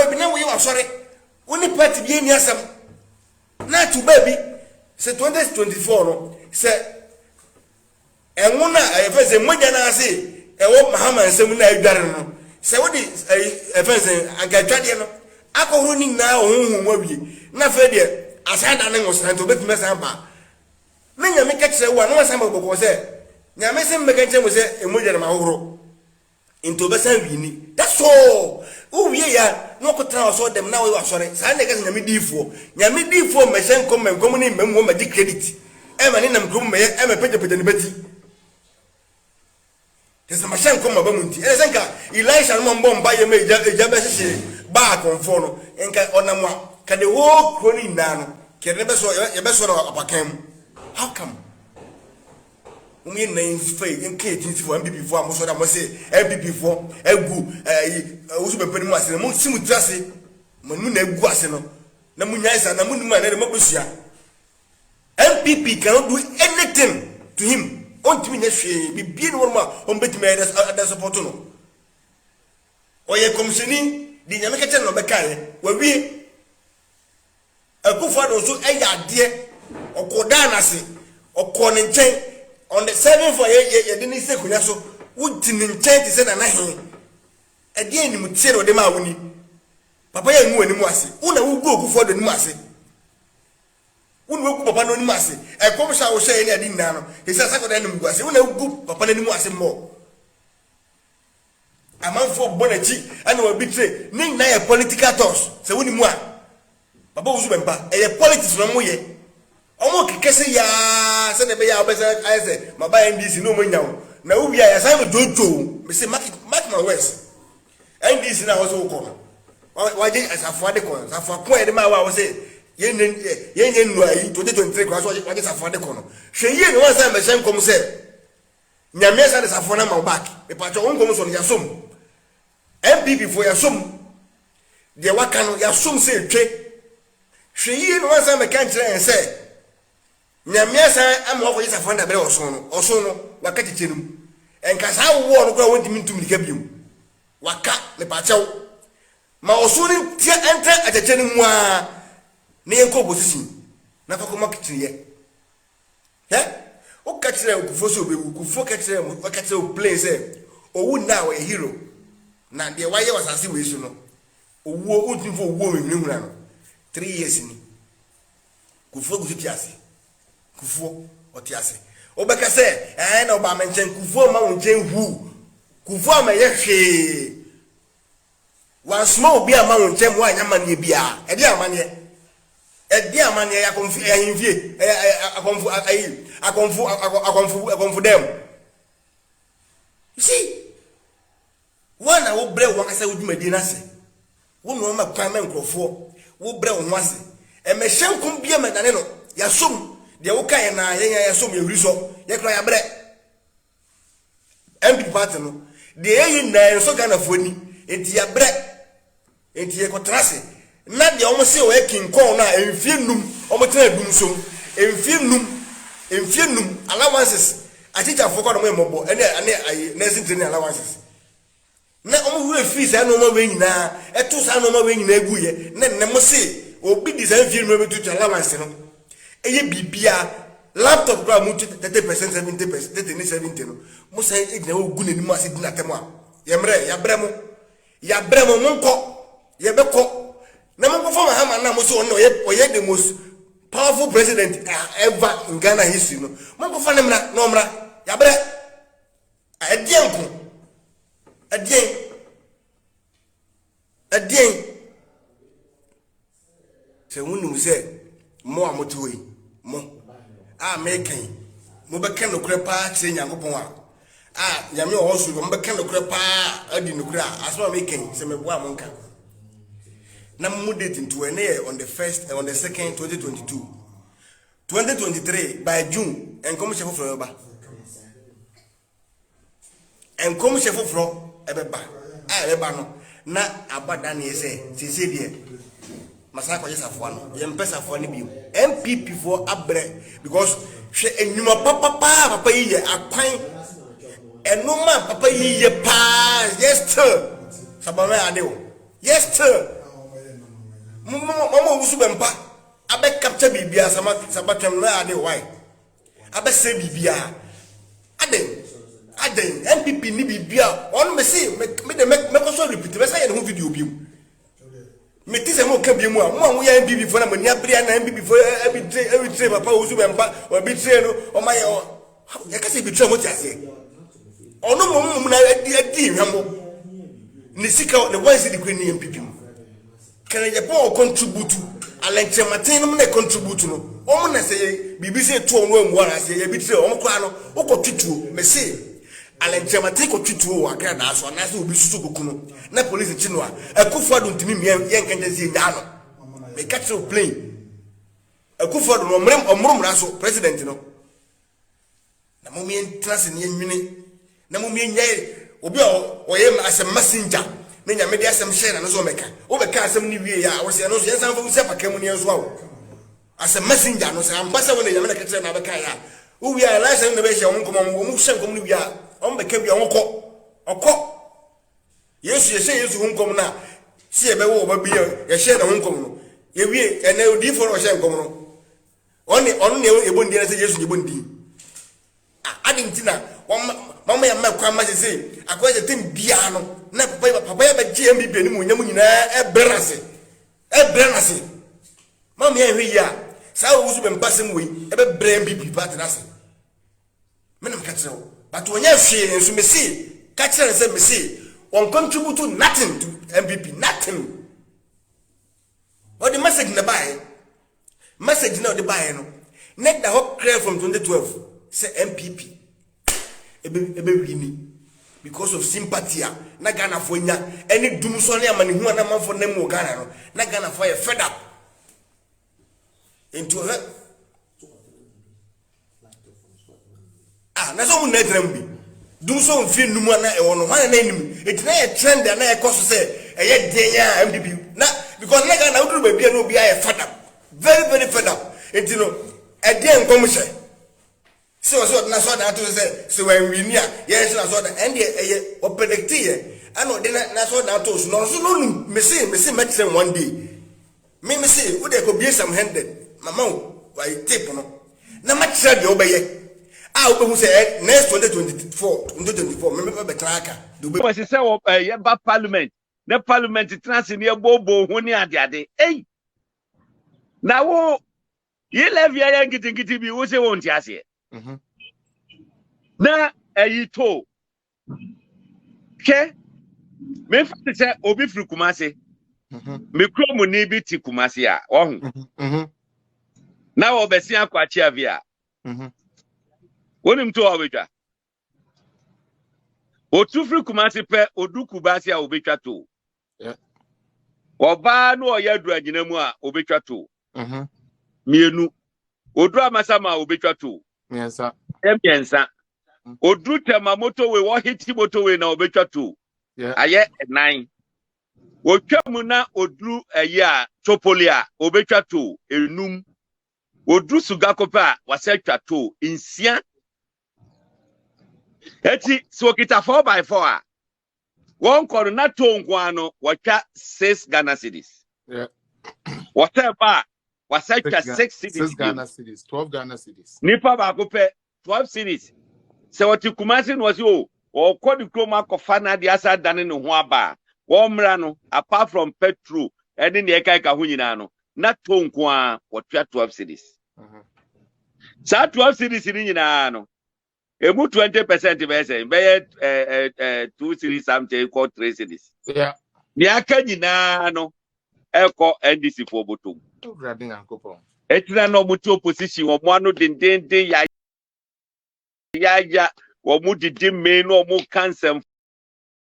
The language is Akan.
baby na we sorry only party bi ni asem na to baby say 2024 no say enwo na efese moja na ase ewo mahama nsem na adware no say wo di efese agadwade no akohoro ni na ohunhun wawie na fe de asada ne ngosan to betime san ba me nyame ka kire wo na san ba boko say nyame sem me ka kire mo say emoja na mahoro into besan wini that's all o wie ya no ko tra so dem na we asore san ne ka nyame difo me sen kom ni mem wo ma di credit e ma ni nam kom me e ma pete ni beti tesa ma sen kom ma ba munti e sen ka Elisha no mbo mba ye me eja be hye ba konfo no enka onamwa ka de wo kroni na no kere be so na apakan how come umi na infai nke etinfo NPP fo amoso da mo se NPP fo egu Owusu Bempah ni mo ase mo simu trase mo nu na egu ase no na mo nyaisa na mo nu ma na de mabosua NPP cannot do anything to him on timi na hwe bibie no ma on betimi ada support no oye komisheni di nyame kete no bekae wawie akufo do so ayade okoda na se okone nchen on the 7th for ye didn't say kunya so wuti ni nchen ti se na he e die ni mutie no de ma woni papa ya nwu ani mu ase una wugu okufo do ni mu ase una wugu papa no ni mu ase e kom sha wo hye ni adi nna no he say sakoda ni mu ase una wugu papa ni mu ase mo amanfo bonachi ani wa bitre ni na ye political toss se woni mu a baba Owusu Bempah e ye politics no mo ye omo kekese ya se ne be ya obese aise maba NDC no mo nyawo na wo bia ya sai jojo me say mark my words NDC na wo so ko wa je asafo ade ko asafo ko e de ma wa wo say ye nnu ayi 2023 kwa so wa je asafo ade ko no hwe ye no wa sai me hyen kom say nyame sa de asafo na ma back e pa cho won kom so no ya som NPP for ya som de waka no ya som say twe hwe ye no wa sai me kan kire en say nyame sa am wo yesa fanda bere oso no waka chichenum enka sa wo no kwa wonti mintum lika bium waka le pa chew ma oso ni tie entra achechenum a ne enko opposition na fa ko makitire o ka kire okufo so be okufo ka kire mo ka kire o play say owu na we hero na de waye wasase we su no owu o tinfo owu me nwura no 3 years ni kufo gusu tiase kufuo otiase obeka se na oba menchen kufuo ma wonchen hu kufuo ma ye hwe wan small bi ama wonchen wa anya mane bia e di amane ya konfu ahimfie akonfu dem you see wana wo bre wo kasa wudumadi na se wo no ma kwan ma nkrofo wo bre wo ase e me hyenkom bia madane no ya som de wo kan na ya som yewri so ye kra ya bre MPP party no de ye na so Ghana foni enti ya bre enti ye kotrase na de omo se o e kinkon na emfie num omo tena dum so emfie num allowances achicha foko no mobo ene nursing training allowances na omo hure fees anu mo we nyina eto sa no mo we nyina eguye ne mo se obi di san fie no betu allowance no eye bibia laptop gra mu 30% 70% 70 no mo say egina ogu nani mu ase dina temo a ya bre mo monko ye beko na monko for Mahama na mo so no ye the most powerful president ever in Ghana history no monko for nemra no mra ya bre adien se wonu se mo amotuwe mo mekan mo be kan nokure pa kire Nyankopon a nyame o hosu mo be kan nokure pa adi nokure asoma mekan se me boa mo nka na mo date into ene on the 1st on the 2nd 2023 by June enkom chefo fro ba enkom chefo fro ebeba ebeba no na abada na ese sese die masako je safo no ye mpesa fo ne biu NPP for abre because hwe enwuma papa yiye akwan enuma papa yiye pa yes sir sabama ade o yes sir Mama Owusu Bempah abe capture bibia sabatwam na ade why abe say bibia aden NPP ni bibia on me say me ko so repeat me say no video bi me ti say mo ka bi mu a mo ya NPP fo na mani abria na NPP fo every tray papa Owusu Bempah o bi tray no o ma ya ka say bi tray mo ti ase ono mo na adi hwamo ni sika the ones the queen NPP can you contribute alenche matin no na contribute no omo na say BBC to no emu ara say e bi tray omo kwa no ukotwituo me say alenche matin ko twituo wa kra na so na say obi susu kuku no na police chi no a akufo ado ntimi me yen kanje zi nya no me catch no plane akufo ado no omrum na so president no na mo me entrance ne enwini na mo me nyai obi o ye Asem messenger me nya me de Asem share na so meka o be ka Asem ni wie ya wo se no so yen san fo se pa kamu ne so awo Asem messenger no se ambasa wona nya me na kete na be ka ya o wi ya la se na be she won komo mo hye komo ni wi ya o be ka wi won okọ Yesu ye se Yesu won komo na si e be wo ba bi ye share na won komo no ye wi ene odi for o share komo no onu ne e bondi na se Yesu ne bondi adi ntina mama ya makwa ma se akwa je tim bia no na papa ya ba GMB ni mu nyam nyina ebrenase mama ya hwe ya sa Owusu Bempah sem we ebe brem bibi part na se menam ka tire o but wonya hwe enso me se ka tire se me se on contribute to nothing to NPP nothing what the message na buy message na the buy no net the whole clear from 2012 say NPP ebe wini because of sympathy na Ghana for nya any dum so na amani hu na manfo na mu Ghana no na Ghana for a fed up into her na so mu na tram bi dum so mfi numu na e wono hwan na enim it na e trend na e koso say e ye denya MDB na because na Ghana uduru ba bia no bia e fed up very fed up it no e dey nkom hye so na so na to say so when we near yes na so na and e o predict ye ano de na so na to so no me say match one day me say we dey go be some handed mama why tape no na match de obeye obehu say next 2024 me be traka do be was say ye ba parliament na parliament trans ne bobo ho ni ade na wo ye levy ya ngiti bi wo say won ti ase na to ke me fa say obi firi Kumase me kromu ni bi ti Kumase a ohun na wo be sia kwachi avia wonim to obetwa o tu firi Kumase pe odu Kubase a obetwa to oba no oyadu agina mu a obetwa to mienu odu amasama a obetwa to miensa Odru tema motorway wo hiti motorway na obetwa to aye 9 otwamu na odru a chopolia obetwa to enum odru sugakopa wasetwa to insia eti so kita 4x4 a won kono na to nkwano watwa 6 Ghana cedis whatever wasetwa 6 cedis 6 Ghana cedis 12 Ghana cedis nipa ba ko pe 12 cedis se wati Kumase no wasi o kodi kroma kofa na de asa dane ne ho aba wo mra no apart from petrol ene ne ka ho nyina no na to nko a wotwa 12 cedis sa 12 cedis ni nyina no emu 20% be say be 2 cedis something equal 3 cedis ni aka nyina no eko NDC for botom grading ankopon etina no muti opposition wo mo ano dendenden ya wo mu didi me no mo cancel